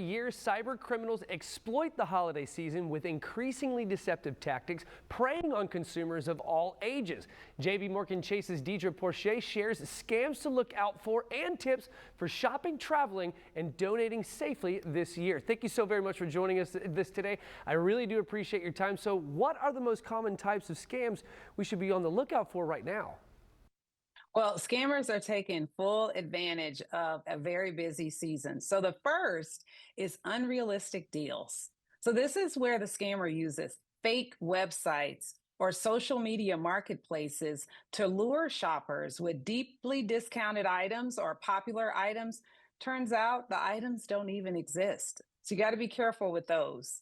Years, cyber criminals exploit the holiday season with increasingly deceptive tactics, preying on consumers of all ages. JB Morgan Chase's Deidre Porcher shares scams to look out for and tips for shopping, traveling, and donating safely this year. Thank you so very much for joining us today. I really do appreciate your time. So what are the most common types of scams we should be on the lookout for right now? Well, scammers are taking full advantage of a very busy season. So the first is unrealistic deals. So this is where the scammer uses fake websites or social media marketplaces to lure shoppers with deeply discounted items or popular items. Turns out the items don't even exist. So you got to be careful with those.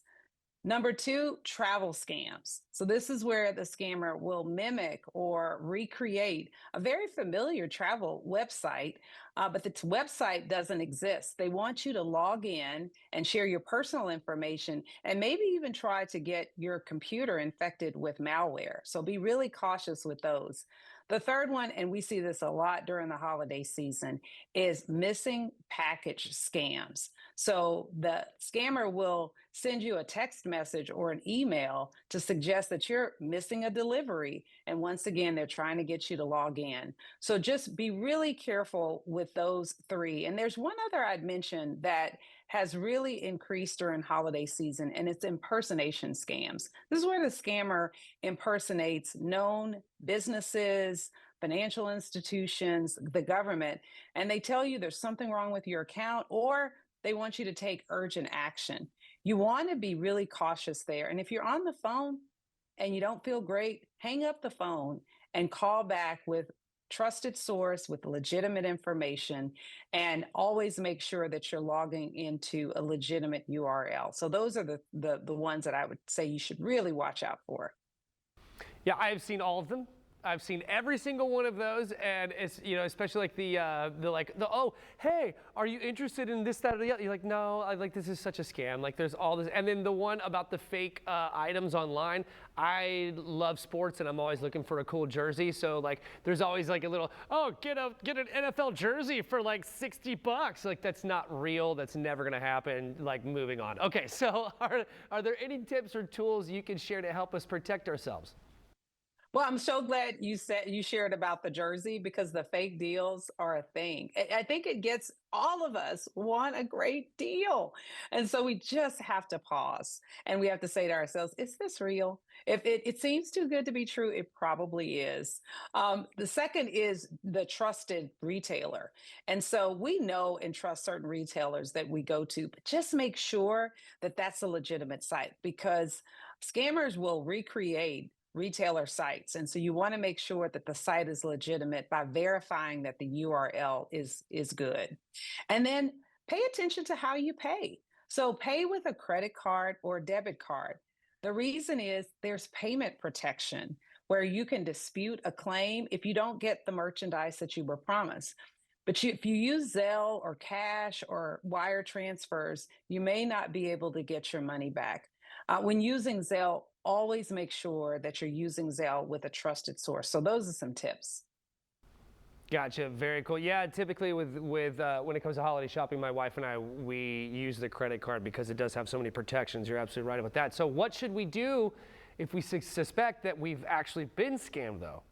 Number two, travel scams. So this is where the scammer will mimic or recreate a very familiar travel website, but the website doesn't exist. They want you to log in and share your personal information and maybe even try to get your computer infected with malware. So be really cautious with those. The third one, and we see this a lot during the holiday season, is missing package scams. So the scammer will send you a text message or an email to suggest that you're missing a delivery. And once again, they're trying to get you to log in. So just be really careful with those three. And there's one other I'd mention that has really increased during holiday season, and it's impersonation scams. This is where the scammer impersonates known businesses, financial institutions, the government, and they tell you there's something wrong with your account or they want you to take urgent action. You want to be really cautious there. And if you're on the phone and you don't feel great, hang up the phone and call back with trusted source with legitimate information, and always make sure that you're logging into a legitimate URL. So those are the ones that I would say you should really watch out for. Yeah, I have seen all of them. I've seen every single one of those, and it's, you know, especially like oh, hey, are you interested in this, that, or the other? You're like, no, this is such a scam. Like, there's all this, and then the one about the fake items online. I love sports, and I'm always looking for a cool jersey. So like, there's always like a little, oh, get an NFL jersey for like $60. Like, that's not real. That's never gonna happen. Like, moving on. Okay, so are there any tips or tools you can share to help us protect ourselves? Well, I'm so glad you shared about the jersey because the fake deals are a thing. I think it gets all of us want a great deal. And so we just have to pause and we have to say to ourselves, is this real? If it seems too good to be true, it probably is. The second is the trusted retailer. And so we know and trust certain retailers that we go to, but just make sure that that's a legitimate site because scammers will recreate retailer sites. And so you want to make sure that the site is legitimate by verifying that the URL is good. And then pay attention to how you pay. So pay with a credit card or debit card. The reason is there's payment protection where you can dispute a claim if you don't get the merchandise that you were promised. But if you use Zelle or cash or wire transfers, you may not be able to get your money back. When using Zelle, always make sure that you're using Zelle with a trusted source. So those are some tips. Gotcha. Very cool. Yeah, typically with when it comes to holiday shopping, my wife and I, we use the credit card because it does have so many protections. You're absolutely right about that. So what should we do if we suspect that we've actually been scammed, though?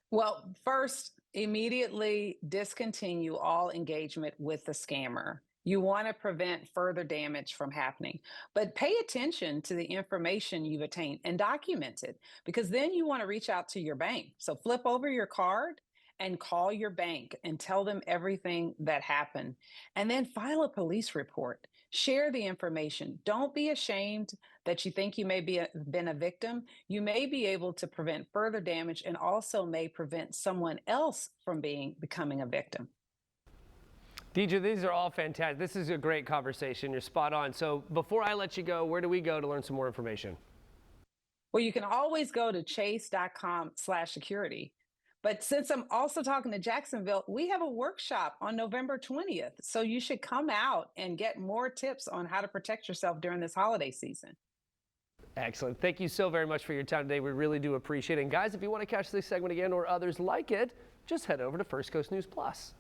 Well, first, immediately discontinue all engagement with the scammer. You want to prevent further damage from happening, but pay attention to the information you've attained and document it because then you want to reach out to your bank. So flip over your card and call your bank and tell them everything that happened. And then file a police report. Share the information. Don't be ashamed that you think you may be been a victim. You may be able to prevent further damage and also may prevent someone else from becoming a victim. Deidre, these are all fantastic. This is a great conversation. You're spot on. So before I let you go, where do we go to learn some more information? Well, you can always go to chase.com/security. But since I'm also talking to Jacksonville, we have a workshop on November 20th. So you should come out and get more tips on how to protect yourself during this holiday season. Excellent. Thank you so very much for your time today. We really do appreciate it. And guys, if you want to catch this segment again or others like it, just head over to First Coast News Plus.